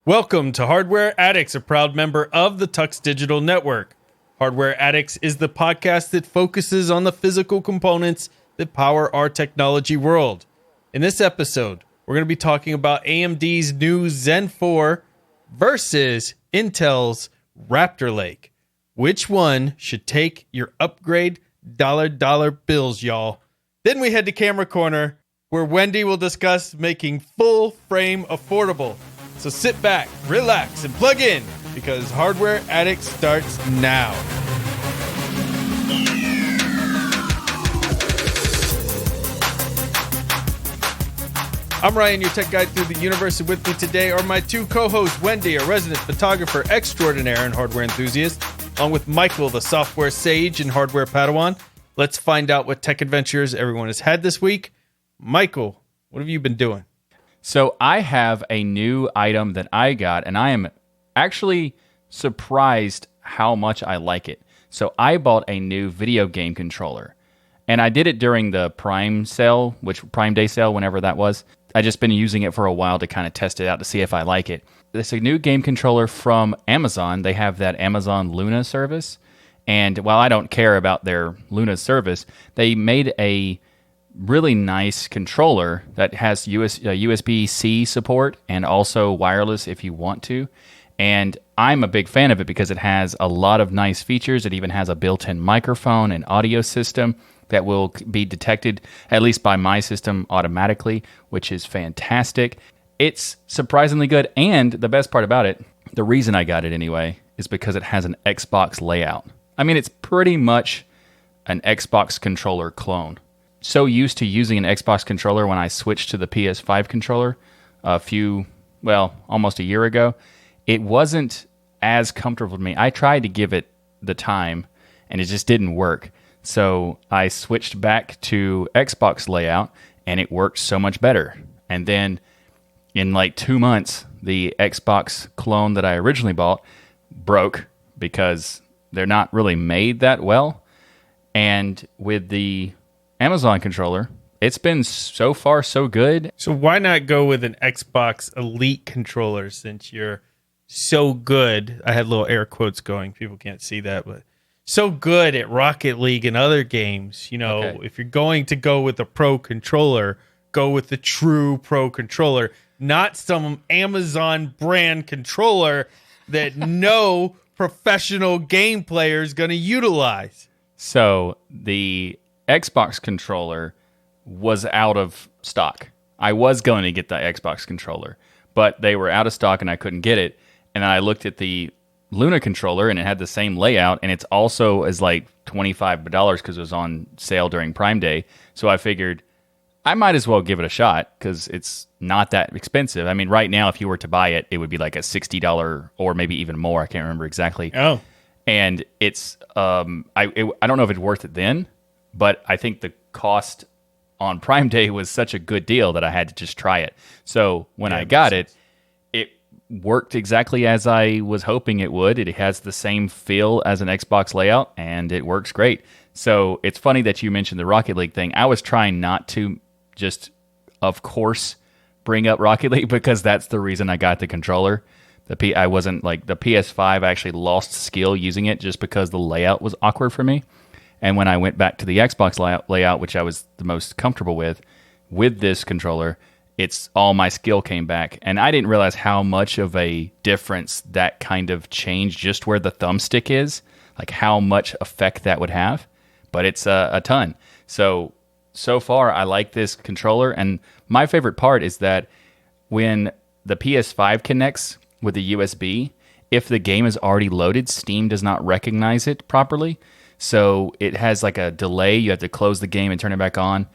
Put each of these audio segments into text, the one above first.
Welcome to Hardware Addicts, a proud member of the TuxDigital Network. Hardware Addicts is the podcast that focuses on the physical components that power our technology world. In this episode, we're going to be talking about AMD's new Zen 4 versus Intel's Raptor Lake. Which one should take your upgrade dollar bills, y'all? Then we head to Camera Corner, where Wendy will discuss making full frame affordable. So sit back, relax, and plug in, because Hardware Addicts starts now. I'm Ryan, your tech guide through the universe, and with me today are my two co-hosts, Wendy, a resident photographer extraordinaire and hardware enthusiast, along with Michael, the software sage and hardware Padawan. Let's find out what tech adventures everyone has had this week. Michael, what have you been doing? So I have a new item that I got, and I am actually surprised how much I like it. So I bought a new video game controller, and I did it during the Prime sale, Prime Day sale, whenever that was. I just been using it for a while to kind of test it out to see if I like it. It's a new game controller from Amazon. They have that Amazon Luna service, and while I don't care about their Luna service, they made a really nice controller that has USB-C support and also wireless if you want to. And I'm a big fan of it because it has a lot of nice features. It even has a built-in microphone and audio system that will be detected, at least by my system, automatically, which is fantastic. It's surprisingly good, and the best part about it, the reason I got it anyway, is because it has an Xbox layout. I mean, it's pretty much an Xbox controller clone. So used to using an Xbox controller when I switched to the PS5 controller almost a year ago, it wasn't as comfortable to me. I tried to give it the time, and it just didn't work. So I switched back to Xbox layout, and it worked so much better. And then in like 2 months, the Xbox clone that I originally bought broke because they're not really made that well. And with the Amazon controller, it's been so far so good. So why not go with an Xbox Elite controller since you're so good? I had little air quotes going. People can't see that, but so good at Rocket League and other games. You know, okay. If you're going to go with a pro controller, go with the true pro controller, not some Amazon brand controller that no professional game player is going to utilize. So the Xbox controller was out of stock. I was going to get the Xbox controller, but they were out of stock and I couldn't get it. And I looked at the Luna controller and it had the same layout, and it's also is like $25 because it was on sale during Prime Day. So I figured I might as well give it a shot because it's not that expensive. I mean, right now, if you were to buy it, it would be like a $60 or maybe even more. I can't remember exactly. Oh, and it's I don't know if it's worth it then. But I think the cost on Prime Day was such a good deal that I had to just try it. So when I got it, it worked exactly as I was hoping it would. It has the same feel as an Xbox layout, and it works great. So it's funny that you mentioned the Rocket League thing. I was trying not to just, of course, bring up Rocket League because that's the reason I got the controller. I wasn't like the PS5. I actually lost skill using it just because the layout was awkward for me. And when I went back to the Xbox layout, which I was the most comfortable with this controller, it's all my skill came back. And I didn't realize how much of a difference that kind of change just where the thumbstick is, like how much effect that would have. But it's a ton. So far, I like this controller. And my favorite part is that when the PS5 connects with the USB, if the game is already loaded, Steam does not recognize it properly. So it has like a delay. You have to close the game and turn it back on.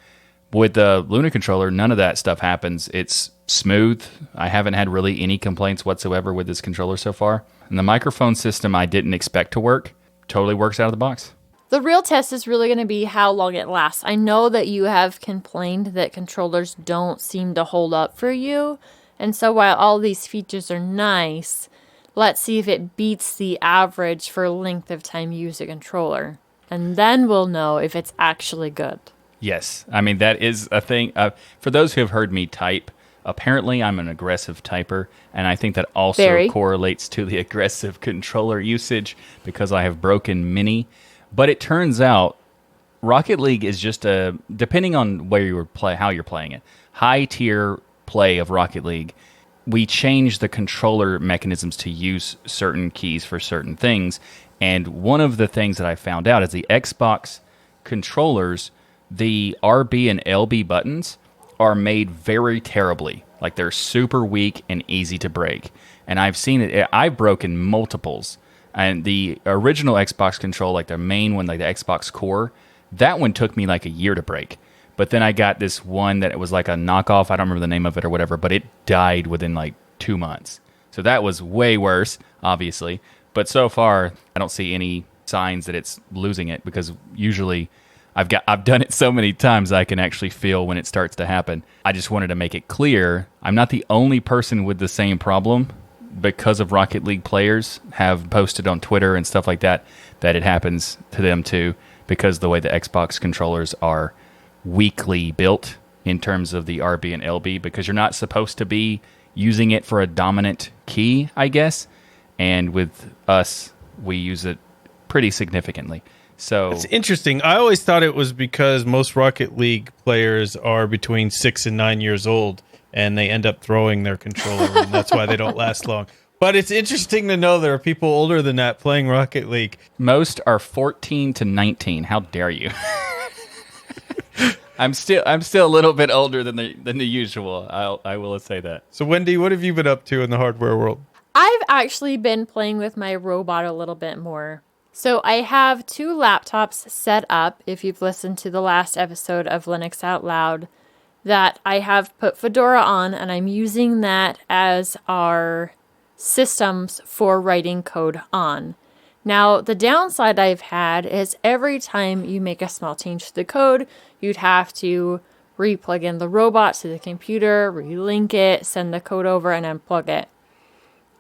With the Luna controller, none of that stuff happens. It's smooth. I haven't had really any complaints whatsoever with this controller so far. And the microphone system I didn't expect to work. Totally works out of the box. The real test is really going to be how long it lasts. I know that you have complained that controllers don't seem to hold up for you. And so while all these features are nice, let's see if it beats the average for length of time you use a controller. And then we'll know if it's actually good. Yes. I mean, that is a thing. For those who have heard me type, Apparently, I'm an aggressive typer, and I think that also Very. correlates to the aggressive controller usage because I have broken many. But it turns out Rocket League is just depending on where you how you're playing it, high tier play of Rocket League. We change the controller mechanisms to use certain keys for certain things. And one of the things that I found out is the Xbox controllers, the RB and LB buttons are made very terribly. Like they're super weak and easy to break. And I've seen it. I've broken multiples. And the original Xbox control, like the main one, like the Xbox Core, that one took me like a year to break. But then I got this one that it was like a knockoff. I don't remember the name of it or whatever, but it died within like 2 months. So that was way worse, obviously. But so far, I don't see any signs that it's losing it because usually I've done it so many times I can actually feel when it starts to happen. I just wanted to make it clear I'm not the only person with the same problem because of Rocket League players have posted on Twitter and stuff like that it happens to them too because the way the Xbox controllers are weakly built in terms of the RB and LB because you're not supposed to be using it for a dominant key, I guess. And with us, we use it pretty significantly. So it's interesting. I always thought it was because most Rocket League players are between 6 and 9 years old, and they end up throwing their controller, and that's why they don't last long. But it's interesting to know there are people older than that playing Rocket League. Most are 14 to 19. How dare you? I'm still a little bit older than the usual. I will say that. So Wendy, what have you been up to in the hardware world? I've actually been playing with my robot a little bit more. So I have 2 laptops set up, if you've listened to the last episode of Linux Out Loud, that I have put Fedora on, and I'm using that as our systems for writing code on. Now, the downside I've had is every time you make a small change to the code, you'd have to re-plug in the robot to the computer, relink it, send the code over, and unplug it.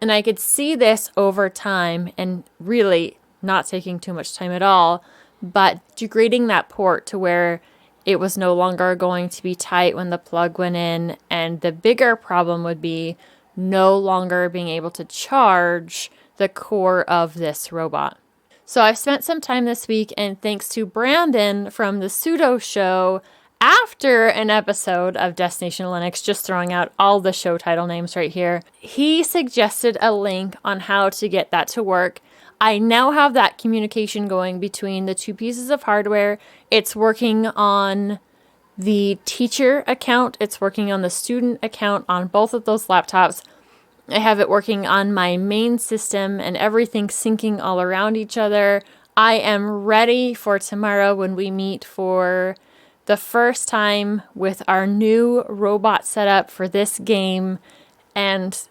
And I could see this over time and really not taking too much time at all, but degrading that port to where it was no longer going to be tight when the plug went in. And the bigger problem would be no longer being able to charge the core of this robot. So I've spent some time this week, and thanks to Brandon from the Pseudo Show, after an episode of Destination Linux, just throwing out all the show title names right here, he suggested a link on how to get that to work. I now have that communication going between the 2 pieces of hardware. It's working on the teacher account. It's working on the student account on both of those laptops. I have it working on my main system and everything syncing all around each other. I am ready for tomorrow when we meet for the first time with our new robot setup for this game, and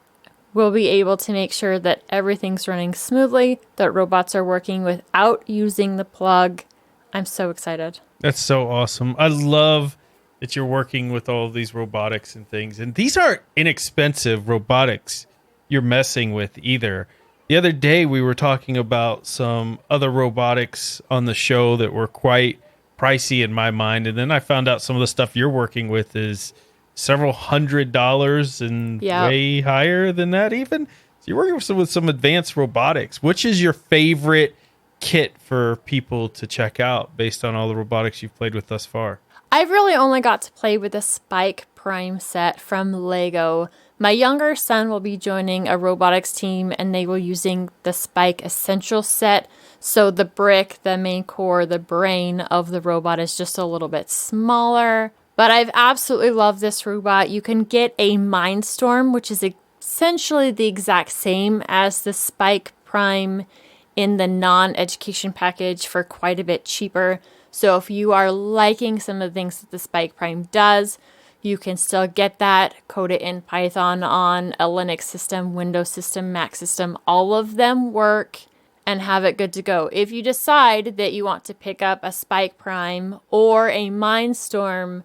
we'll be able to make sure that everything's running smoothly, that robots are working without using the plug. I'm so excited. That's so awesome. I love that you're working with all of these robotics and things. And these aren't inexpensive robotics you're messing with either. The other day we were talking about some other robotics on the show that were quite pricey in my mind. And then I found out some of the stuff you're working with is several $100s and way higher than that even. So you're working with some advanced robotics. Which is your favorite kit for people to check out based on all the robotics you've played with thus far? I've really only got to play with the Spike Prime set from Lego. My younger son will be joining a robotics team, and they will be using the Spike Essential set. So the brick, the main core, the brain of the robot is just a little bit smaller. But I've absolutely loved this robot. You can get a Mindstorm, which is essentially the exact same as the Spike Prime in the non-education package for quite a bit cheaper. So if you are liking some of the things that the Spike Prime does, you can still get that, code it in Python on a Linux system, Windows system, Mac system. All of them work and have it good to go. If you decide that you want to pick up a Spike Prime or a Mindstorm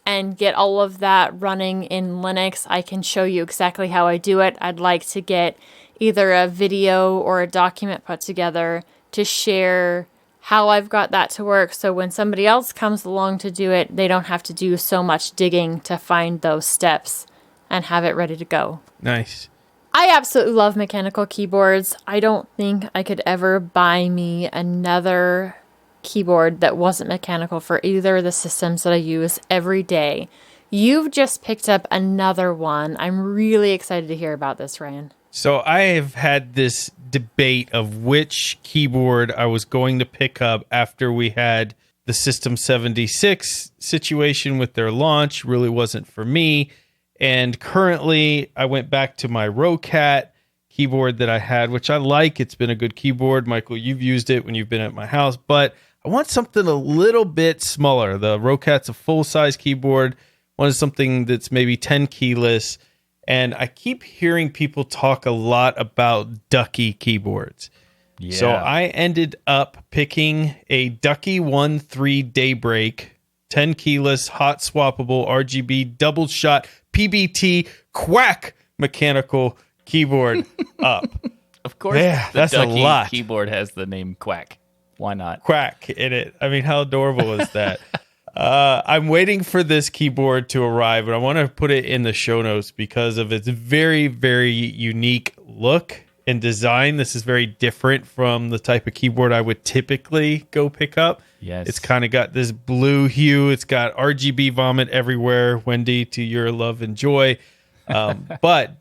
and get all of that running in Linux, I can show you exactly how I do it. I'd like to get either a video or a document put together to share how I've got that to work, so when somebody else comes along to do it, they don't have to do so much digging to find those steps and have it ready to go. Nice. I absolutely love mechanical keyboards. I don't think I could ever buy me another keyboard that wasn't mechanical for either of the systems that I use every day. You've just picked up another one. I'm really excited to hear about this, Ryan. So I have had this debate of which keyboard I was going to pick up after we had the System 76 situation with their launch. Really wasn't for me. And currently, I went back to my Rocat keyboard that I had, which I like. It's been a good keyboard. Michael, you've used it when you've been at my house. But I want something a little bit smaller. The Rocat's a full-size keyboard. I wanted something that's maybe 10 keyless. And I keep hearing people talk a lot about Ducky keyboards. Yeah. So I ended up picking a Ducky 1.3 Daybreak, 10 keyless, hot swappable, RGB, double shot, PBT, quack mechanical keyboard up. Of course, yeah, the that's Ducky a lot. Keyboard has the name Quack. Why not? Quack in it. I mean, how adorable is that? I'm waiting for this keyboard to arrive, and I want to put it in the show notes because of its very, very unique look and design. This is very different from the type of keyboard I would typically go pick up. Yes. It's kind of got this blue hue. It's got RGB vomit everywhere, Wendy, to your love and joy. But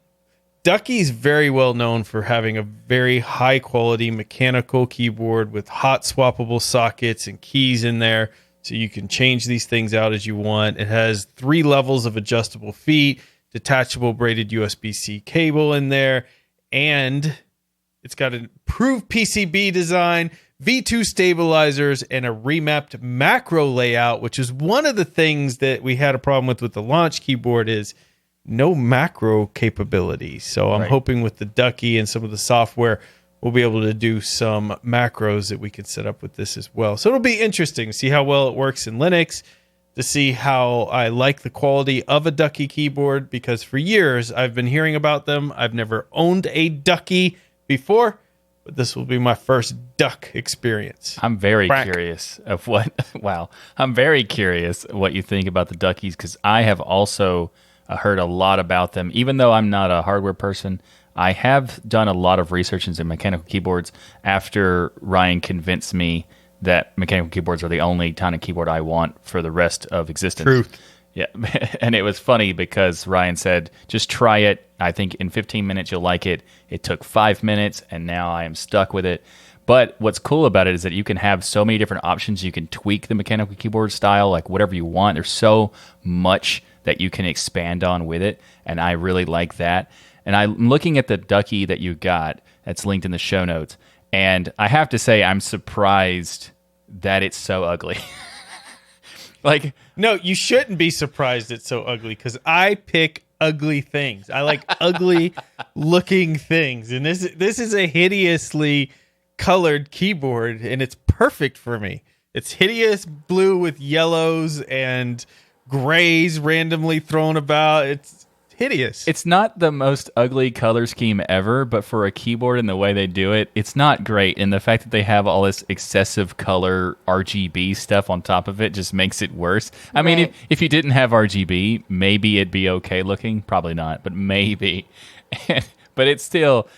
Ducky's very well known for having a very high quality mechanical keyboard with hot swappable sockets and keys in there. So you can change these things out as you want. It has 3 levels of adjustable feet, detachable braided USB-C cable in there, and it's got an improved PCB design, V2 stabilizers, and a remapped macro layout, which is one of the things that we had a problem with the launch keyboard is no macro capability. So I'm hoping with the Ducky and some of the software, we'll be able to do some macros that we can set up with this as well. So it'll be interesting to see how well it works in Linux, to see how I like the quality of a Ducky keyboard, because for years I've been hearing about them. I've never owned a Ducky before, but this will be my first Duck experience. I'm very curious of what, I'm very curious what you think about the Duckies, because I have also heard a lot about them. Even though I'm not a hardware person, I have done a lot of research into mechanical keyboards after Ryan convinced me that mechanical keyboards are the only kind of keyboard I want for the rest of existence. Truth. Yeah. And it was funny because Ryan said, just try it. I think in 15 minutes you'll like it. It took 5 minutes, and now I am stuck with it. But what's cool about it is that you can have so many different options. You can tweak the mechanical keyboard style, like whatever you want. There's so much that you can expand on with it, and I really like that. And I'm looking at the Ducky that you got that's linked in the show notes, and I have to say I'm surprised that it's so ugly. Like, no, you shouldn't be surprised it's so ugly, because I pick ugly things. I like ugly looking things, and this is a hideously colored keyboard, and it's perfect for me. It's hideous blue with yellows and grays randomly thrown about. It's hideous. It's not the most ugly color scheme ever, but for a keyboard and the way they do it, it's not great. And the fact that they have all this excessive color RGB stuff on top of it just makes it worse. I mean, if you didn't have RGB, maybe it'd be okay looking. Probably not, but maybe. But it's still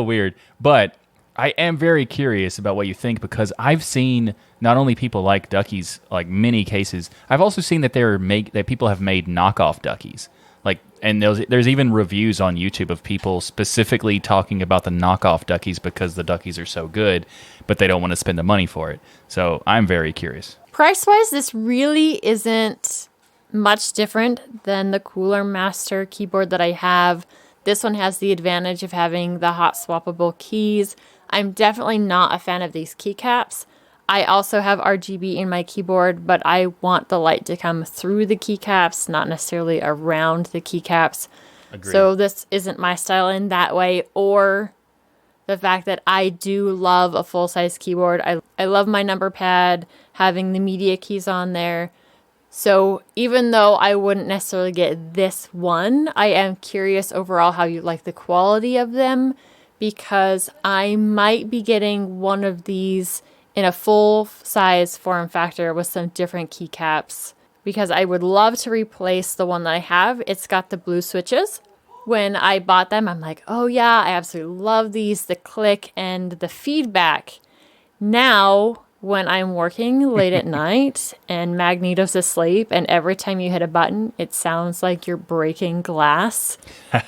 weird. But I am very curious about what you think, because I've seen not only people like Duckies, like many cases, I've also seen that that people have made knockoff Duckies. Like, and there's even reviews on YouTube of people specifically talking about the knockoff Duckies because the Duckies are so good, but they don't want to spend the money for it. So I'm very curious. Price-wise, this really isn't much different than the Cooler Master keyboard that I have. This one has the advantage of having the hot swappable keys. I'm definitely not a fan of these keycaps. I also have RGB in my keyboard, but I want the light to come through the keycaps, not necessarily around the keycaps. Agreed. So this isn't my style in that way, or the fact that I do love a full-size keyboard. I love my number pad, having the media keys on there. So even though I wouldn't necessarily get this one, I am curious overall how you like the quality of them, because I might be getting one of these in a full-size form factor with some different keycaps because I would love to replace the one that I have. It's got the blue switches. When I bought them, I'm like, oh yeah, I absolutely love these, the click and the feedback. Now, when I'm working late at night and Magneto's asleep, and every time you hit a button, it sounds like you're breaking glass.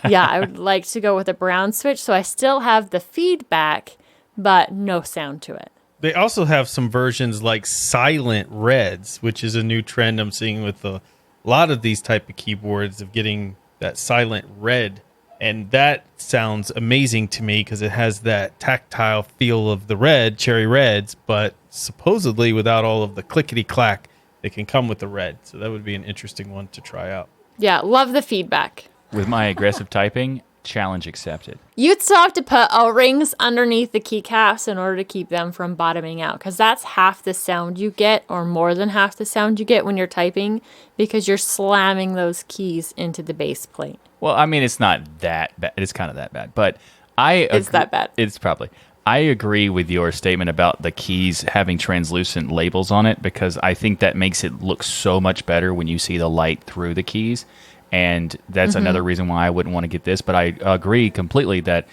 Yeah, I would like to go with a brown switch, so I still have the feedback, but no sound to it. They also have some versions like silent reds, which is a new trend I'm seeing with a lot of these type of keyboards, of getting that silent red. And that sounds amazing to me because it has that tactile feel of the red, cherry reds, but supposedly without all of the clickety-clack that can come with the red. So that would be an interesting one to try out. Yeah, love the feedback. With my aggressive typing, challenge accepted. You'd still have to put O-rings underneath the keycaps in order to keep them from bottoming out, because that's half the sound you get, or more than half the sound you get when you're typing, because you're slamming those keys into the base plate. Well, I mean, it's not that bad. It's kind of that bad, but It's that bad. It's probably. I agree with your statement about the keys having translucent labels on it, because I think that makes it look so much better when you see the light through the keys. And that's another reason why I wouldn't want to get this. But I agree completely that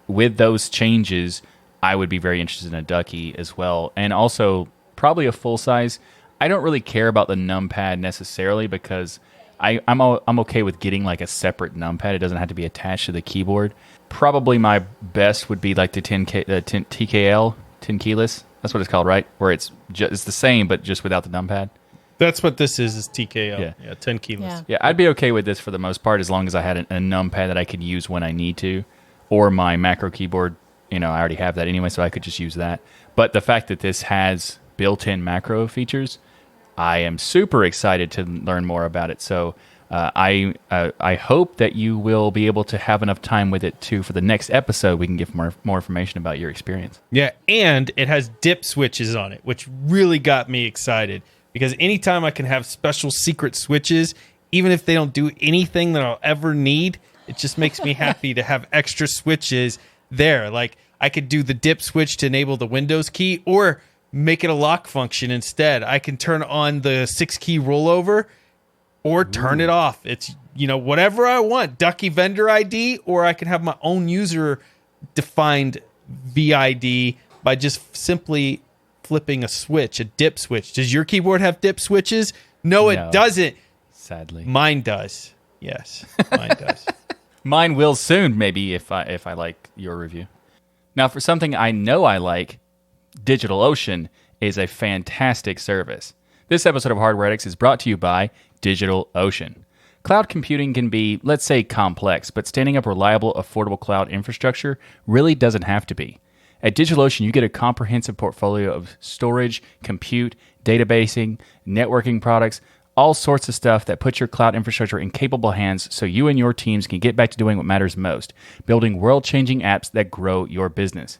with those changes, I would be very interested in a Ducky as well. And also probably a full size. I don't really care about the numpad necessarily, because I'm okay with getting like a separate numpad. It doesn't have to be attached to the keyboard. Probably my best would be like the 10 TKL, 10 keyless. That's what it's called, right? Where it's the same, but just without the numpad. That's what this is TKL. Yeah, 10 keyless. Yeah, I'd be okay with this for the most part, as long as I had a numpad that I could use when I need to, or my macro keyboard. I already have that anyway, so I could just use that. But the fact that this has built-in macro features, I am super excited to learn more about it. So I hope that you will be able to have enough time with it too for the next episode. We can give more information about your experience. Yeah, and it has dip switches on it, which really got me excited. Because anytime I can have special secret switches, even if they don't do anything that I'll ever need, it just makes me happy to have extra switches there. Like, I could do the dip switch to enable the Windows key, or make it a lock function instead. I can turn on the 6-key rollover or turn it off. It's, whatever I want. Ducky vendor ID, or I can have my own user-defined VID by just simply flipping a switch, a dip switch. Does your keyboard have dip switches? No, it doesn't. Sadly. Mine does. Yes, mine does. Mine will soon, maybe, if I like your review. Now, for something I know I like, DigitalOcean is a fantastic service. This episode of Hardware Addicts is brought to you by DigitalOcean. Cloud computing can be, let's say, complex, but standing up reliable, affordable cloud infrastructure really doesn't have to be. At DigitalOcean, you get a comprehensive portfolio of storage, compute, databasing, networking products, all sorts of stuff that puts your cloud infrastructure in capable hands so you and your teams can get back to doing what matters most, building world-changing apps that grow your business.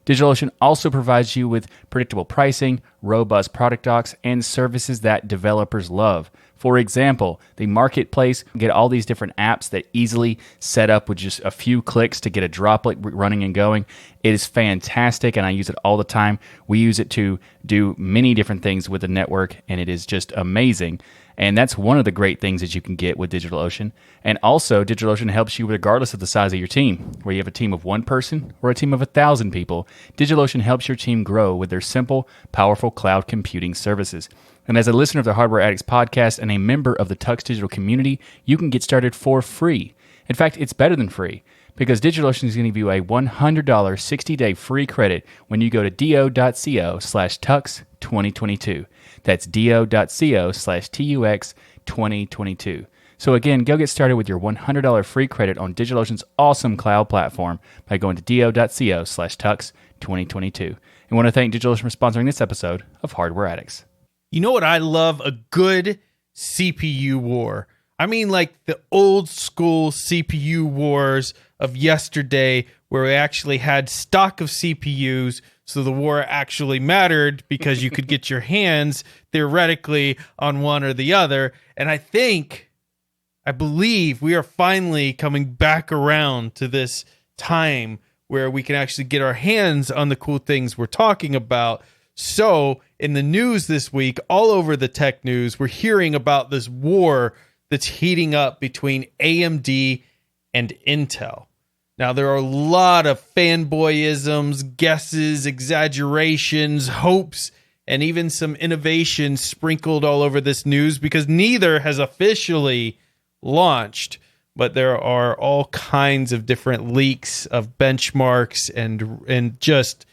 DigitalOcean also provides you with predictable pricing, robust product docs, and services that developers love. For example, the marketplace, get all these different apps that easily set up with just a few clicks to get a droplet running and going. It is fantastic, and I use it all the time. We use it to do many different things with the network, and it is just amazing. And that's one of the great things that you can get with DigitalOcean. And also, DigitalOcean helps you regardless of the size of your team. Where you have a team of one person or a team of 1,000 people, DigitalOcean helps your team grow with their simple, powerful cloud computing services. And as a listener of the Hardware Addicts podcast and a member of the TuxDigital community, you can get started for free. In fact, it's better than free, because DigitalOcean is going to give you a $100 60-day free credit when you go to do.co/tux2022. That's do.co/tux2022. So again, go get started with your $100 free credit on DigitalOcean's awesome cloud platform by going to do.co/tux2022. And want to thank DigitalOcean for sponsoring this episode of Hardware Addicts. You know what? I love a good CPU war. I mean, like the old school CPU wars of yesterday, where we actually had stock of CPUs, so the war actually mattered because you could get your hands theoretically on one or the other. And I believe we are finally coming back around to this time where we can actually get our hands on the cool things we're talking about. So in the news this week, all over the tech news, we're hearing about this war that's heating up between AMD and Intel. Now, there are a lot of fanboyisms, guesses, exaggerations, hopes, and even some innovation sprinkled all over this news because neither has officially launched. But there are all kinds of different leaks of benchmarks and just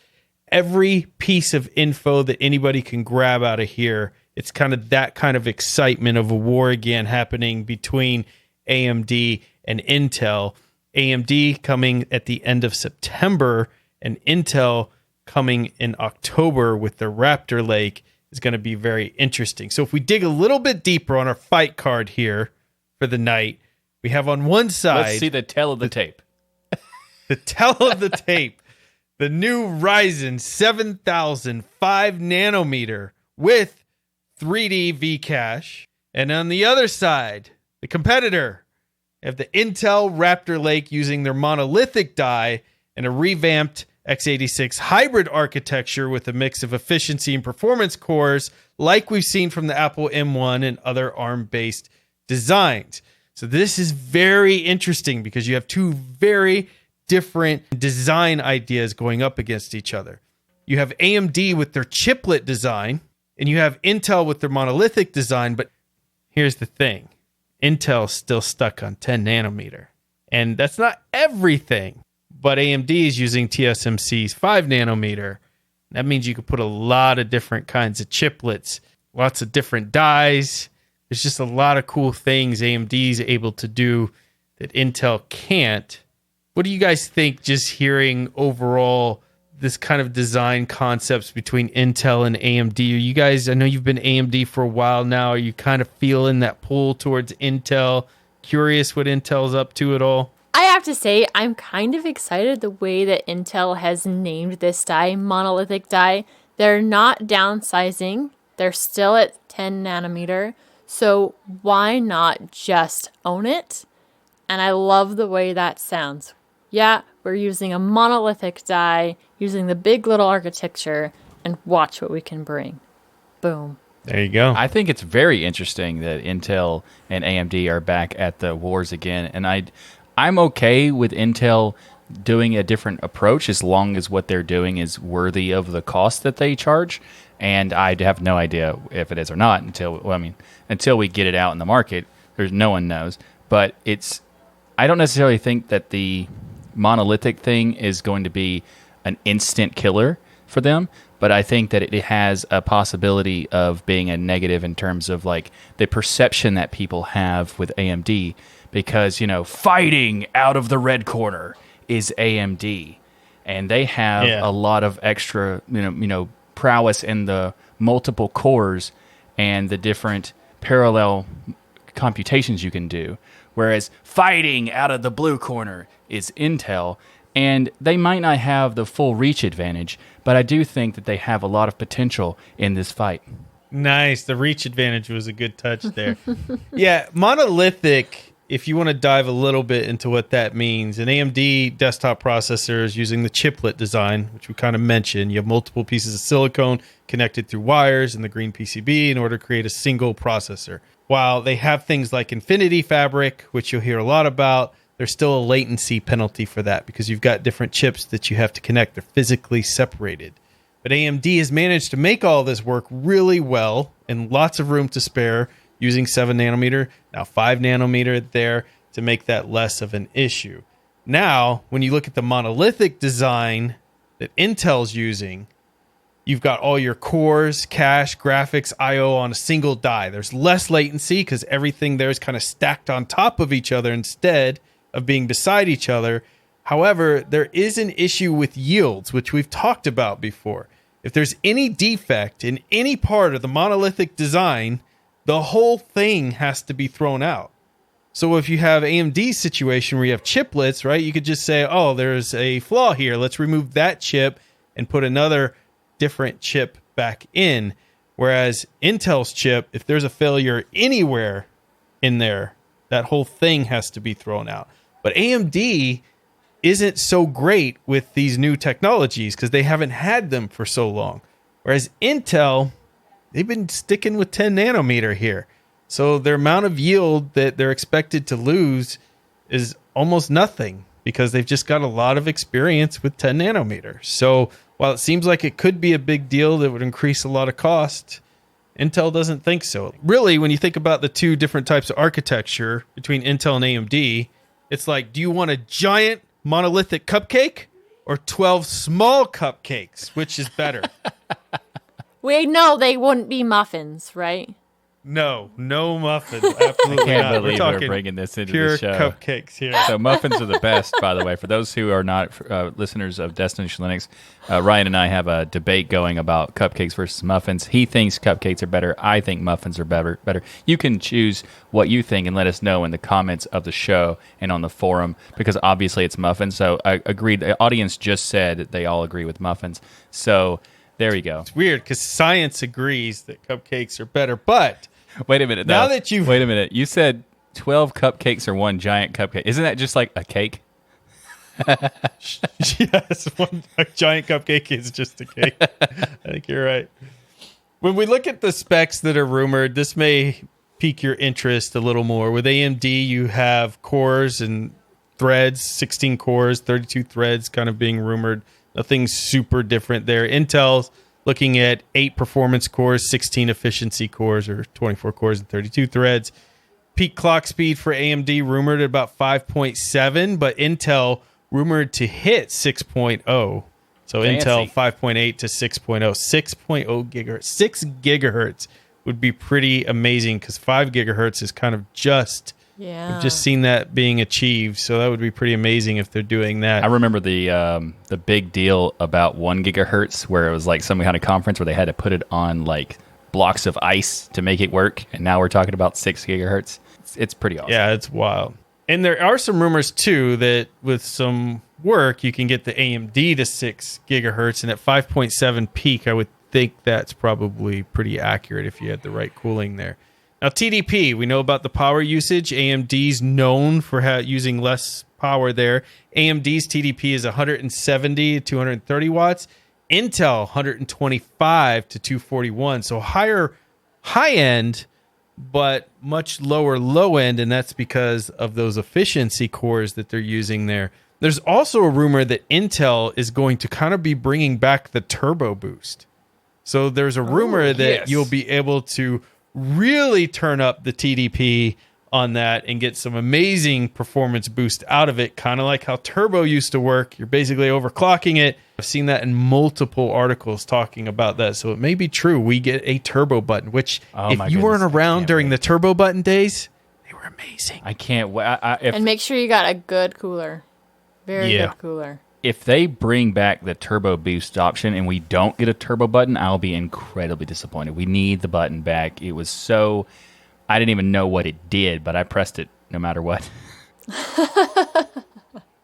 every piece of info that anybody can grab out of here. It's kind of that kind of excitement of a war again happening between AMD and Intel. AMD coming at the end of September and Intel coming in October with the Raptor Lake is going to be very interesting. So if we dig a little bit deeper on our fight card here for the night, we have on one side... Let's see the tail of the tape. The tail of the tape. The new Ryzen 7000 5 nanometer with 3D V-Cache. And on the other side, the competitor, have the Intel Raptor Lake using their monolithic die and a revamped x86 hybrid architecture with a mix of efficiency and performance cores like we've seen from the Apple M1 and other ARM-based designs. So this is very interesting because you have two very different design ideas going up against each other. You have AMD with their chiplet design, and you have Intel with their monolithic design, but here's the thing. Intel's still stuck on 10 nanometer. And that's not everything, but AMD is using TSMC's 5 nanometer. That means you could put a lot of different kinds of chiplets, lots of different dies. There's just a lot of cool things AMD is able to do that Intel can't. What do you guys think just hearing overall this kind of design concepts between Intel and AMD? Are you guys, I know you've been AMD for a while now. Are you kind of feeling that pull towards Intel? Curious what Intel's up to at all? I have to say, I'm kind of excited the way that Intel has named this die monolithic die. They're not downsizing. They're still at 10 nanometer. So why not just own it? And I love the way that sounds. Yeah, we're using a monolithic die, using the big little architecture, and watch what we can bring. Boom. There you go. I think it's very interesting that Intel and AMD are back at the wars again. And I'm okay with Intel doing a different approach as long as what they're doing is worthy of the cost that they charge. And I have no idea if it is or not until we get it out in the market. No one knows. But I don't necessarily think that the monolithic thing is going to be an instant killer for them, but I think that it has a possibility of being a negative in terms of like the perception that people have with AMD because, fighting out of the red corner is AMD, and they have a lot of extra, prowess in the multiple cores and the different parallel computations you can do. Whereas fighting out of the blue corner is Intel, and they might not have the full reach advantage, but I do think that they have a lot of potential in this fight. Nice. The reach advantage was a good touch there. Yeah, monolithic, if you want to dive a little bit into what that means, an AMD desktop processor is using the chiplet design, which we kind of mentioned. You have multiple pieces of silicone connected through wires in the green PCB in order to create a single processor. While they have things like Infinity Fabric, which you'll hear a lot about, there's still a latency penalty for that because you've got different chips that you have to connect. They're physically separated. But AMD has managed to make all this work really well and lots of room to spare using 7 nanometer, now 5 nanometer there to make that less of an issue. Now, when you look at the monolithic design that Intel's using, you've got all your cores, cache, graphics, I/O on a single die. There's less latency because everything there is kind of stacked on top of each other instead of being beside each other. However, there is an issue with yields, which we've talked about before. If there's any defect in any part of the monolithic design, the whole thing has to be thrown out. So if you have AMD's situation where you have chiplets, right, you could just say, oh, there's a flaw here. Let's remove that chip and put another different chip back in. Whereas Intel's chip, if there's a failure anywhere in there, that whole thing has to be thrown out. But AMD isn't so great with these new technologies because they haven't had them for so long. Whereas Intel, they've been sticking with 10 nanometer here. So their amount of yield that they're expected to lose is almost nothing because they've just got a lot of experience with 10 nanometer. So while it seems like it could be a big deal that would increase a lot of cost, Intel doesn't think so. Really, when you think about the two different types of architecture between Intel and AMD, it's like, do you want a giant monolithic cupcake or 12 small cupcakes? Which is better? We know they wouldn't be muffins, right? No muffins. Absolutely I can't not. believe talking we're bringing this into pure the show. Cupcakes here. So muffins are the best, by the way. For those who are not listeners of Destination Linux, Ryan and I have a debate going about cupcakes versus muffins. He thinks cupcakes are better. I think muffins are better. You can choose what you think and let us know in the comments of the show and on the forum, because obviously it's muffins. So I agreed. The audience just said that they all agree with muffins. So there you go. It's weird because science agrees that cupcakes are better, but wait a minute. Now that you've... Wait a minute. You said 12 cupcakes or one giant cupcake. Isn't that just like a cake? Yes, a giant cupcake is just a cake. I think you're right. When we look at the specs that are rumored, this may pique your interest a little more. With AMD, you have cores and threads, 16 cores, 32 threads kind of being rumored. Nothing super different there. Intel's looking at 8 performance cores, 16 efficiency cores, or 24 cores and 32 threads. Peak clock speed for AMD rumored at about 5.7, but Intel rumored to hit 6.0. So Fancy. Intel 5.8 to 6.0. 6.0 gigahertz. 6 gigahertz would be pretty amazing because 5 gigahertz is kind of just... Yeah. I've just seen that being achieved, so that would be pretty amazing if they're doing that. I remember the big deal about 1 gigahertz, where it was like some kind of conference where they had to put it on like blocks of ice to make it work, and now we're talking about 6 gigahertz. It's pretty awesome. Yeah, it's wild. And there are some rumors too that with some work you can get the AMD to 6 gigahertz, and at 5.7 peak, I would think that's probably pretty accurate if you had the right cooling there. Now, TDP, we know about the power usage. AMD's known for using less power there. AMD's TDP is 170 to 230 watts. Intel, 125 to 241. So higher high end, but much lower low end, and that's because of those efficiency cores that they're using there. There's also a rumor that Intel is going to kind of be bringing back the turbo boost. So there's a rumor that you'll be able to really turn up the TDP on that and get some amazing performance boost out of it, kind of like how turbo used to work. You're basically overclocking it. I've seen that in multiple articles talking about that. So it may be true. We get a turbo button, which if you weren't around during the turbo button days, they were amazing. I can't wait. And make sure you got a good cooler. Very good cooler. If they bring back the turbo boost option and we don't get a turbo button, I'll be incredibly disappointed. We need the button back. It was so... I didn't even know what it did, but I pressed it no matter what.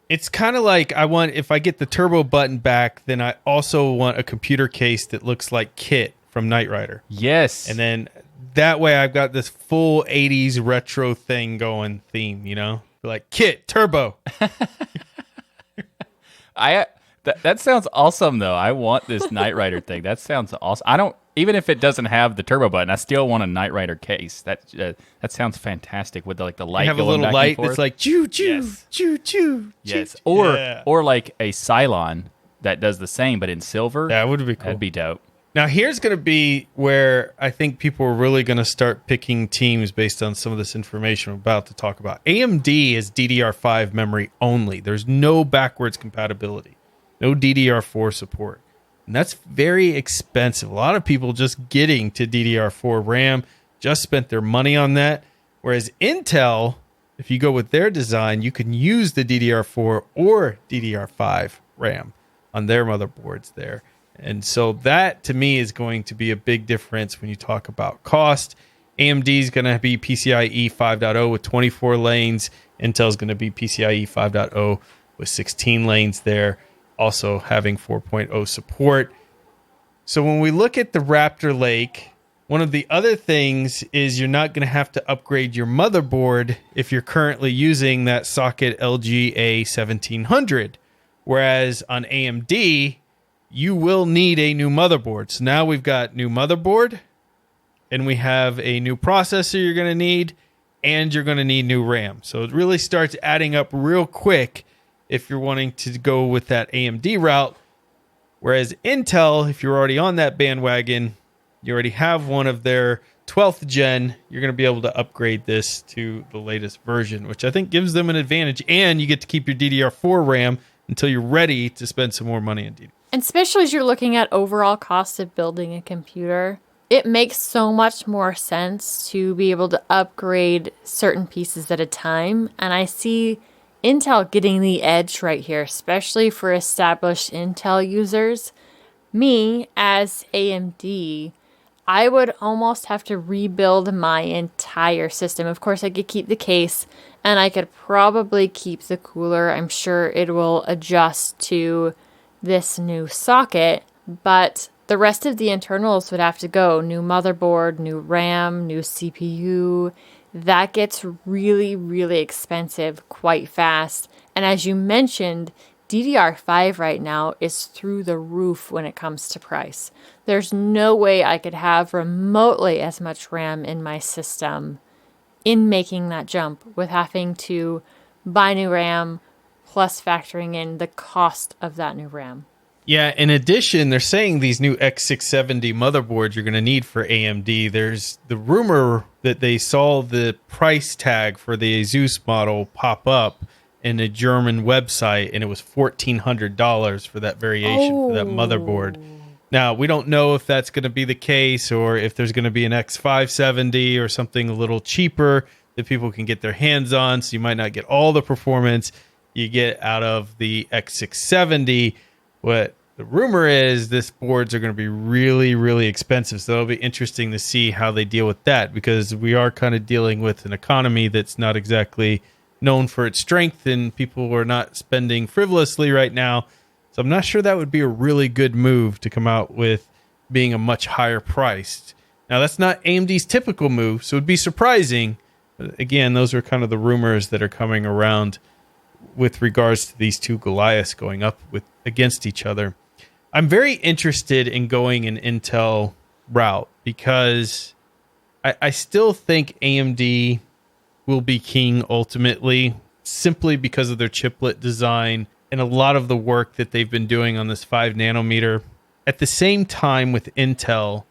It's kind of like if I get the turbo button back, then I also want a computer case that looks like Kit from Knight Rider. Yes. And then that way I've got this full 80s retro thing going theme, you know? Like Kit, turbo. That sounds awesome, though. I want this Knight Rider thing. That sounds awesome. Even if it doesn't have the turbo button, I still want a Knight Rider case. That sounds fantastic with the light. You have a little light that's like choo choo choo choo. Yes, or like a Cylon that does the same but in silver. That would be cool. That'd be dope. Now here's going to be where I think people are really going to start picking teams based on some of this information I'm about to talk about. AMD is DDR5 memory only. There's no backwards compatibility, no DDR4 support. And that's very expensive. A lot of people just getting to DDR4 RAM just spent their money on that. Whereas Intel, if you go with their design, you can use the DDR4 or DDR5 RAM on their motherboards there. And so that, to me, is going to be a big difference when you talk about cost. AMD is going to be PCIe 5.0 with 24 lanes. Intel is going to be PCIe 5.0 with 16 lanes there. Also having 4.0 support. So when we look at the Raptor Lake, one of the other things is you're not going to have to upgrade your motherboard if you're currently using that socket LG A1700. Whereas on AMD, you will need a new motherboard. So now we've got new motherboard, and we have a new processor you're going to need, and you're going to need new RAM. So it really starts adding up real quick if you're wanting to go with that AMD route. Whereas Intel, if you're already on that bandwagon, you already have one of their 12th gen, you're going to be able to upgrade this to the latest version, which I think gives them an advantage. And you get to keep your DDR4 RAM until you're ready to spend some more money on DDR4. And especially as you're looking at overall cost of building a computer, it makes so much more sense to be able to upgrade certain pieces at a time. And I see Intel getting the edge right here, especially for established Intel users. Me, as AMD, I would almost have to rebuild my entire system. Of course, I could keep the case, and I could probably keep the cooler. I'm sure it will adjust to this new socket, but the rest of the internals would have to go. New motherboard, new RAM, new CPU. That gets really, really expensive quite fast. And as you mentioned, DDR5 right now is through the roof when it comes to price. There's no way I could have remotely as much RAM in my system in making that jump with having to buy new RAM plus factoring in the cost of that new RAM. Yeah, in addition, they're saying these new X670 motherboards you're going to need for AMD. There's the rumor that they saw the price tag for the Asus model pop up in a German website, and it was $1,400 for that variation for that motherboard. Now, we don't know if that's going to be the case or if there's going to be an X570 or something a little cheaper that people can get their hands on, so you might not get all the performance you get out of the X670. What the rumor is, this boards are going to be really, really expensive. So it'll be interesting to see how they deal with that, because we are kind of dealing with an economy that's not exactly known for its strength, and people are not spending frivolously right now. So I'm not sure that would be a really good move to come out with being a much higher priced. Now, that's not AMD's typical move, so it'd be surprising. But again, those are kind of the rumors that are coming around with regards to these two Goliaths going up against each other. I'm very interested in going an Intel route because I still think AMD will be king ultimately, simply because of their chiplet design and a lot of the work that they've been doing on this 5 nanometer. At the same time with Intel,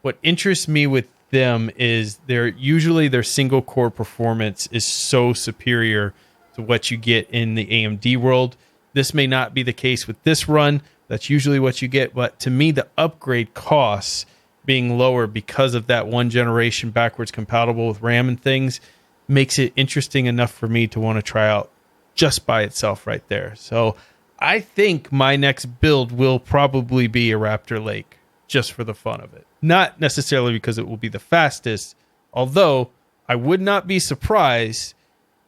what interests me with them is their single core performance is so superior to what you get in the AMD world. This may not be the case with this run. That's usually what you get. But to me, the upgrade costs being lower because of that one generation backwards compatible with RAM and things makes it interesting enough for me to want to try out just by itself right there. So I think my next build will probably be a Raptor Lake just for the fun of it. Not necessarily because it will be the fastest, although I would not be surprised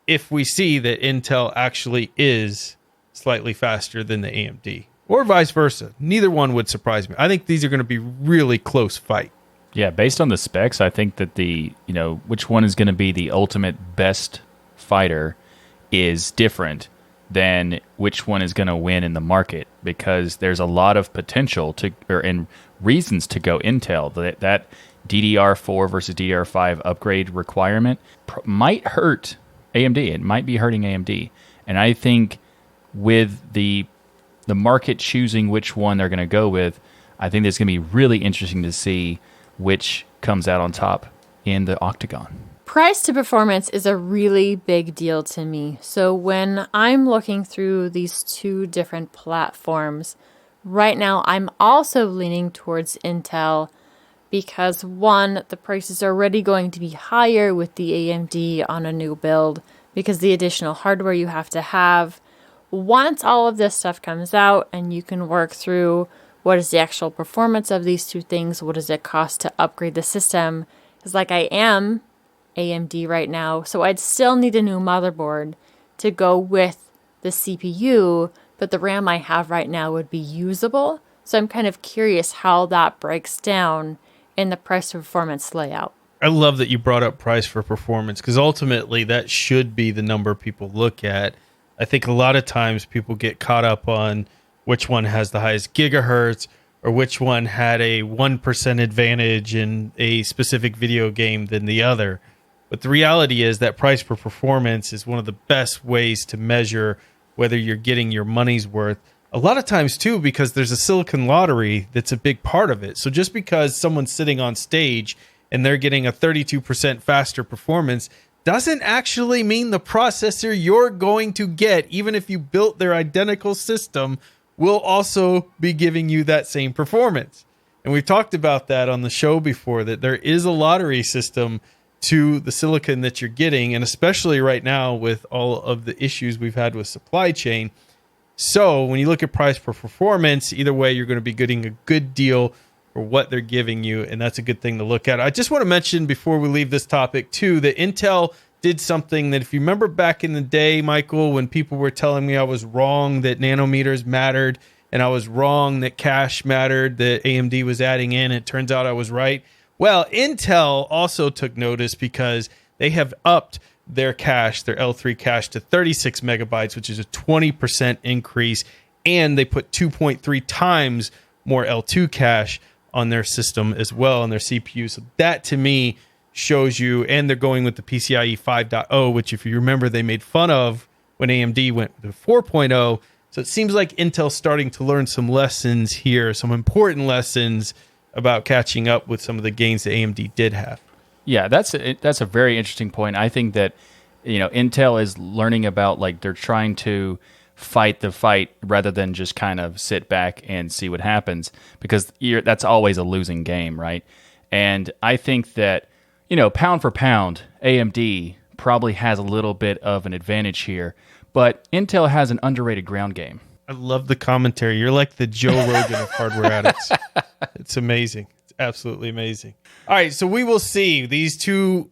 if we see that Intel actually is slightly faster than the AMD, or vice versa. Neither one would surprise me. I think these are going to be really close fight. Yeah, based on the specs, I think that which one is going to be the ultimate best fighter is different than which one is going to win in the market, because there's a lot of potential and reasons to go Intel. That DDR4 versus DDR5 upgrade requirement might hurt AMD. It might be hurting AMD. And I think with the market choosing which one they're going to go with, I think it's going to be really interesting to see which comes out on top in the octagon. Price to performance is a really big deal to me. So when I'm looking through these two different platforms, right now I'm also leaning towards Intel because, one, the price is already going to be higher with the AMD on a new build because the additional hardware you have to have. Once all of this stuff comes out and you can work through what is the actual performance of these two things, what does it cost to upgrade the system, because like I am AMD right now, so I'd still need a new motherboard to go with the CPU, but the RAM I have right now would be usable. So I'm kind of curious how that breaks down in the price to performance layout. I love that you brought up price for performance, because ultimately that should be the number people look at. I think a lot of times people get caught up on which one has the highest gigahertz or which one had a 1% advantage in a specific video game than the other. But the reality is that price per performance is one of the best ways to measure whether you're getting your money's worth. A lot of times, too, because there's a silicon lottery that's a big part of it. So just because someone's sitting on stage and they're getting a 32% faster performance doesn't actually mean the processor you're going to get, even if you built their identical system, will also be giving you that same performance. And we've talked about that on the show before, that there is a lottery system to the silicon that you're getting, and especially right now with all of the issues we've had with supply chain. So when you look at price per performance, either way, you're going to be getting a good deal for what they're giving you, and that's a good thing to look at. I just want to mention before we leave this topic too, that Intel did something that, if you remember back in the day, Michael, when people were telling me I was wrong that nanometers mattered and I was wrong that cache mattered, that AMD was adding in, it turns out I was right. Well, Intel also took notice because they have upped their cache, their L3 cache, to 36 megabytes, which is a 20% increase, and they put 2.3 times more L2 cache on their system as well, on their CPU. So that, to me, shows you, and they're going with the PCIe 5.0, which, if you remember, they made fun of when AMD went to 4.0. So it seems like Intel's starting to learn some lessons here, some important lessons about catching up with some of the gains that AMD did have. Yeah, that's a very interesting point. I think that, Intel is learning about, like, they're trying to fight the fight rather than just kind of sit back and see what happens, because that's always a losing game, right? And I think that, pound for pound, AMD probably has a little bit of an advantage here, but Intel has an underrated ground game. I love the commentary. You're like the Joe Rogan of hardware addicts. It's amazing. It's absolutely amazing. All right, so we will see. These two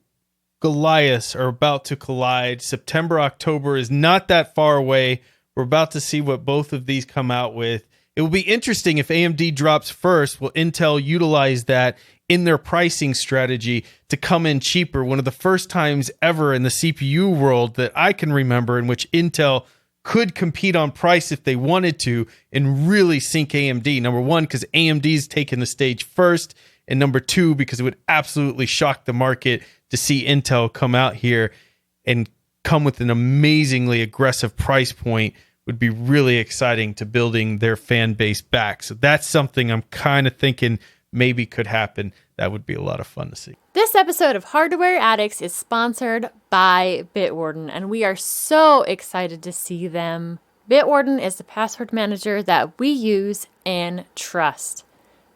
Goliaths are about to collide. September, October is not that far away. We're about to see what both of these come out with. It will be interesting if AMD drops first. Will Intel utilize that in their pricing strategy to come in cheaper? One of the first times ever in the CPU world that I can remember in which Intel could compete on price if they wanted to and really sink AMD. Number one, because AMD's taken the stage first, and number two, because it would absolutely shock the market to see Intel come out here and come with an amazingly aggressive price point. Would be really exciting to building their fan base back. So that's something I'm kind of thinking maybe could happen. That would be a lot of fun to see. This episode of Hardware Addicts is sponsored by Bitwarden, and we are so excited to see them. Bitwarden is the password manager that we use and trust.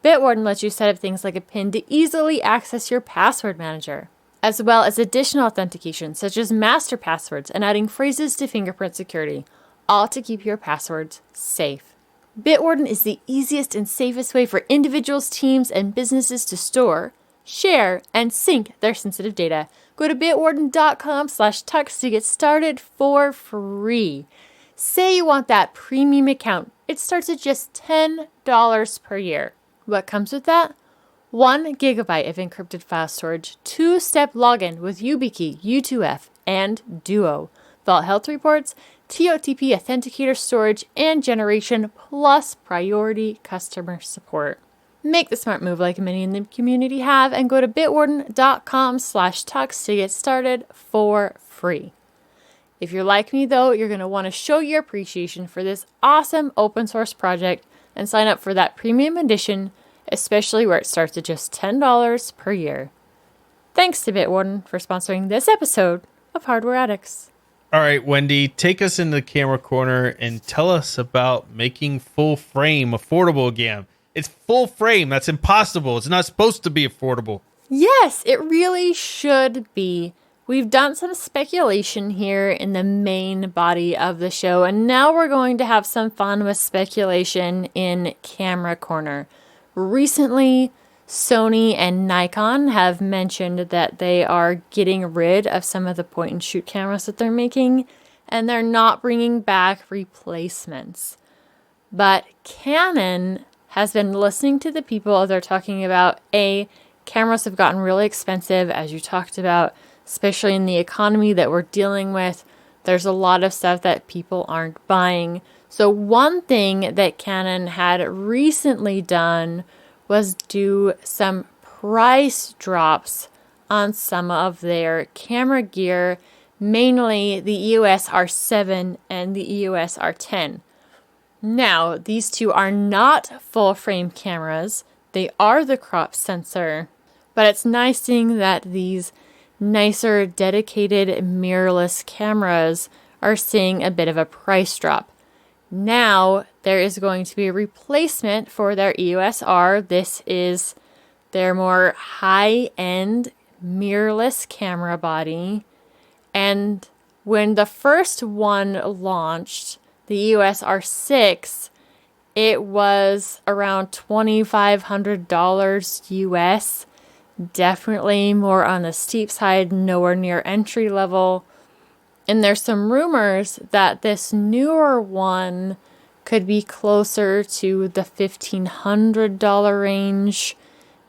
Bitwarden lets you set up things like a PIN to easily access your password manager, as well as additional authentication such as master passwords and adding phrases to fingerprint security, all to keep your passwords safe. Bitwarden is the easiest and safest way for individuals, teams, and businesses to store, share, and sync their sensitive data. Go to bitwarden.com/tux to get started for free. Say you want that premium account. It starts at just $10 per year. What comes with that? 1 gigabyte of encrypted file storage, 2-step login with YubiKey, U2F, and Duo, Vault Health Reports, TOTP Authenticator storage and generation, plus priority customer support. Make the smart move like many in the community have and go to bitwarden.com/tux to get started for free. If you're like me though, you're going to want to show your appreciation for this awesome open source project and sign up for that premium edition, especially where it starts at just $10 per year. Thanks to Bitwarden for sponsoring this episode of Hardware Addicts. All right, Wendy, take us into the camera corner and tell us about making full frame affordable again. It's full frame. That's impossible. It's not supposed to be affordable. Yes, it really should be. We've done some speculation here in the main body of the show, and now we're going to have some fun with speculation in Camera Corner. Recently, Sony and Nikon have mentioned that they are getting rid of some of the point-and-shoot cameras that they're making, and they're not bringing back replacements. But Canon has been listening to the people. They're talking about, cameras have gotten really expensive, as you talked about, especially in the economy that we're dealing with. There's a lot of stuff that people aren't buying. So one thing that Canon had recently done was do some price drops on some of their camera gear, mainly the EOS R7 and the EOS R10. Now, these two are not full frame cameras. They are the crop sensor, but it's nice seeing that these nicer dedicated mirrorless cameras are seeing a bit of a price drop. Now, there is going to be a replacement for their EOS R. This is their more high-end mirrorless camera body. And when the first one launched, the EOS R6, it was around $2,500 US. Definitely more on the steep side, nowhere near entry level. And there's some rumors that this newer one could be closer to the $1,500 range,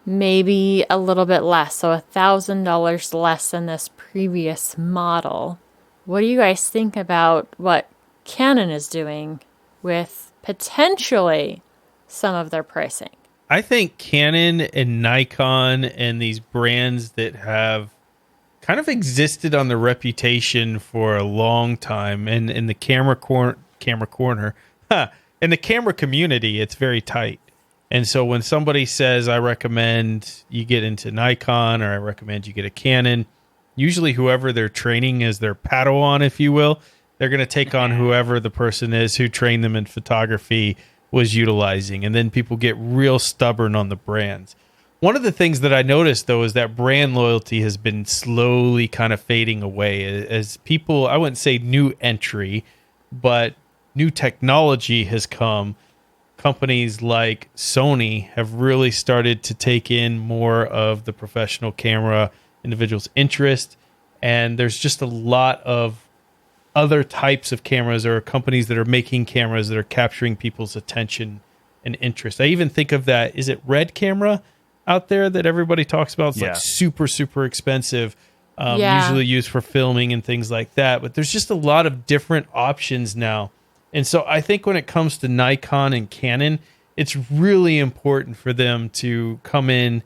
maybe a little bit less, so $1,000 less than this previous model. What do you guys think about what Canon is doing with potentially some of their pricing? I think Canon and Nikon and these brands that have kind of existed on the reputation for a long time, and in the camera corner, in the camera community, it's very tight. And so when somebody says, I recommend you get into Nikon, or I recommend you get a Canon, usually whoever they're training as their Padawan, if you will, they're going to take on whoever the person is who trained them in photography was utilizing. And then people get real stubborn on the brands. One of the things that I noticed, though, is that brand loyalty has been slowly kind of fading away as people, I wouldn't say new entry, but new technology has come. Companies like Sony have really started to take in more of the professional camera individual's interest. And there's just a lot of other types of cameras, or companies that are making cameras that are capturing people's attention and interest. I even think of that, is it Red camera out there that everybody talks about? It's like super, super expensive, usually used for filming and things like that. But there's just a lot of different options now. And so I think when it comes to Nikon and Canon, it's really important for them to come in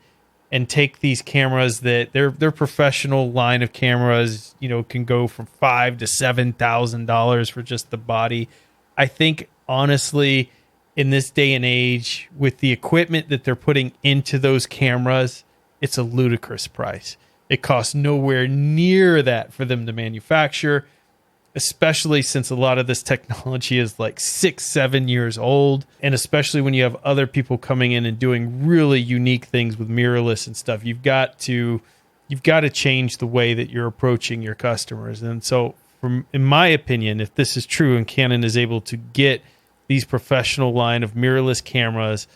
and take these cameras that their professional line of cameras, you know, can go from $5,000 to $7,000 for just the body. I think honestly, in this day and age, with the equipment that they're putting into those cameras, it's a ludicrous price. It costs nowhere near that for them to manufacture, especially since a lot of this technology is like 6-7 years old. And especially when you have other people coming in and doing really unique things with mirrorless and stuff, you've got to change the way that you're approaching your customers. And so in my opinion, if this is true and Canon is able to get these professional line of mirrorless cameras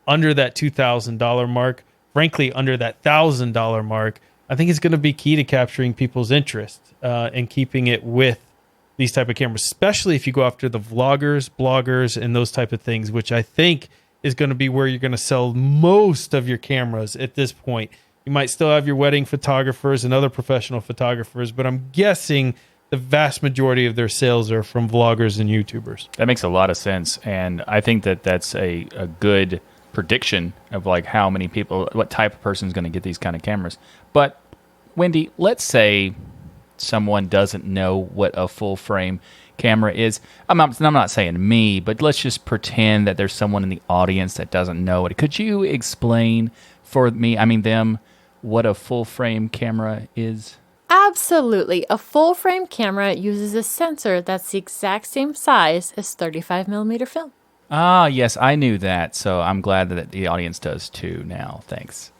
under that $2,000 mark, frankly, under that $1,000 mark, I think it's going to be key to capturing people's interest and keeping it with these type of cameras, especially if you go after the vloggers, bloggers, and those type of things, which I think is going to be where you're going to sell most of your cameras at this point. You might still have your wedding photographers and other professional photographers, but I'm guessing the vast majority of their sales are from vloggers and YouTubers. That makes a lot of sense, and I think that that's a good prediction of like how many people, what type of person is going to get these kind of cameras. But Wendy, let's say someone doesn't know what a full frame camera is. I'm not saying me, but let's just pretend that there's someone in the audience that doesn't know it. Could you explain for me, them, what a full frame camera is? Absolutely. A full frame camera uses a sensor that's the exact same size as 35mm film. Ah, yes, I knew that. So I'm glad that the audience does too now. Thanks.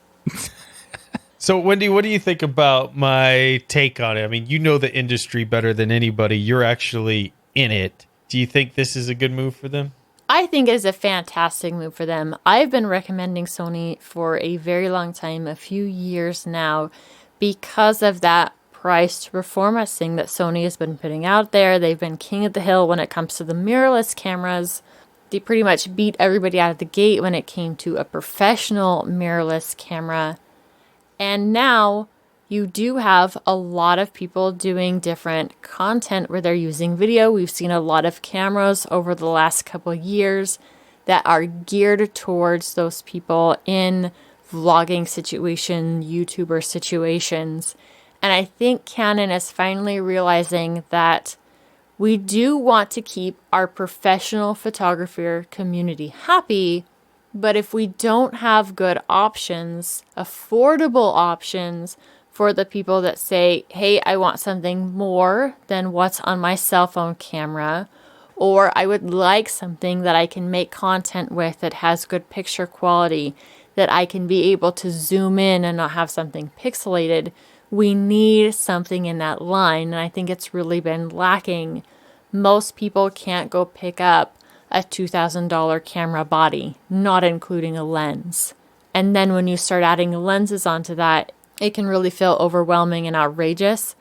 So, Wendy, what do you think about my take on it? I mean, you know the industry better than anybody. You're actually in it. Do you think this is a good move for them? I think it is a fantastic move for them. I've been recommending Sony for a very long time, a few years now, because of that price to performance thing that Sony has been putting out there. They've been king of the hill when it comes to the mirrorless cameras. They pretty much beat everybody out of the gate when it came to a professional mirrorless camera. And now you do have a lot of people doing different content where they're using video. We've seen a lot of cameras over the last couple of years that are geared towards those people in vlogging situation, YouTuber situations. And I think Canon is finally realizing that we do want to keep our professional photographer community happy, but if we don't have good options, affordable options for the people that say, hey, I want something more than what's on my cell phone camera, or I would like something that I can make content with that has good picture quality, that I can be able to zoom in and not have something pixelated, we need something in that line. And I think it's really been lacking. Most people can't go pick up a $2,000 camera body, not including a lens. And then when you start adding lenses onto that, it can really feel overwhelming and outrageous.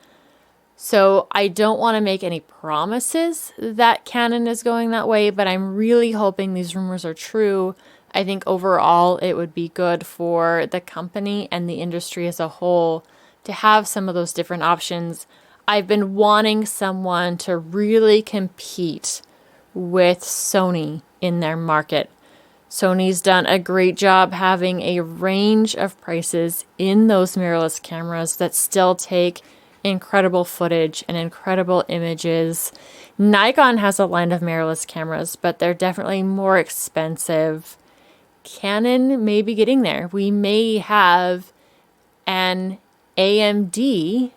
So I don't want to make any promises that Canon is going that way, but I'm really hoping these rumors are true. I think overall it would be good for the company and the industry as a whole to have some of those different options. I've been wanting someone to really compete with Sony in their market. Sony's done a great job having a range of prices in those mirrorless cameras that still take incredible footage and incredible images. Nikon has a line of mirrorless cameras, but they're definitely more expensive. Canon may be getting there. We may have an AMD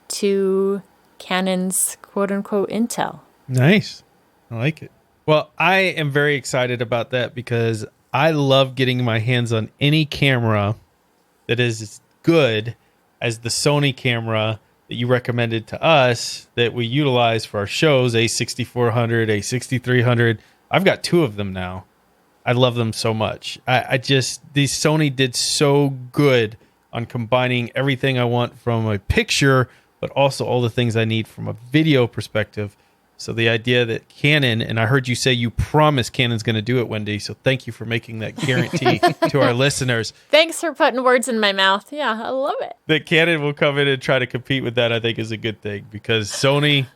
to Canon's quote-unquote Intel. Nice. I like it. Well, I am very excited about that because I love getting my hands on any camera that is as good as the Sony camera that you recommended to us that we utilize for our shows, A6400, A6300. I've got two of them now. I love them so much. These Sony did so good on combining everything I want from a picture, but also all the things I need from a video perspective. So the idea that Canon, and I heard you say you promise Canon's going to do it, Wendy. So thank you for making that guarantee to our listeners. Thanks for putting words in my mouth. Yeah, I love it. That Canon will come in and try to compete with that, I think is a good thing because Sony,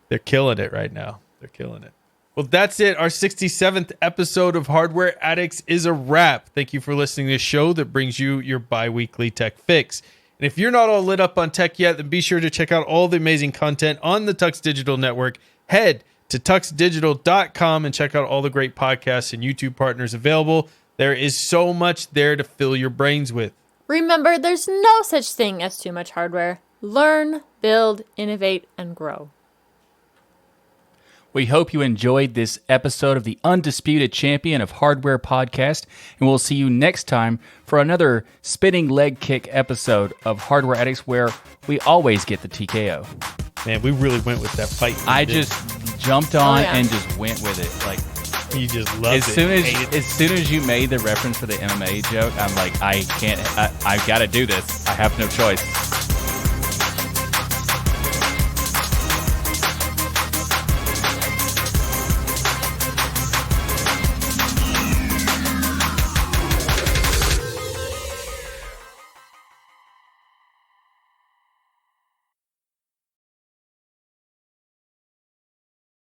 they're killing it right now. They're killing it. Well, that's it. Our 67th episode of Hardware Addicts is a wrap. Thank you for listening to this show that brings you your bi-weekly tech fix. And if you're not all lit up on tech yet, then be sure to check out all the amazing content on the TuxDigital Network. Head to TuxDigital.com and check out all the great podcasts and YouTube partners available. There is so much there to fill your brains with. Remember, there's no such thing as too much hardware. Learn, build, innovate, and grow. We hope you enjoyed this episode of the Undisputed Champion of Hardware podcast, and we'll see you next time for another spinning leg kick episode of Hardware Addicts where we always get the TKO. Man, we really went with that fight. I just jumped on and just went with it. Like you just loved as soon as you made the reference for the MMA joke, I'm like, I've got to do this. I have no choice.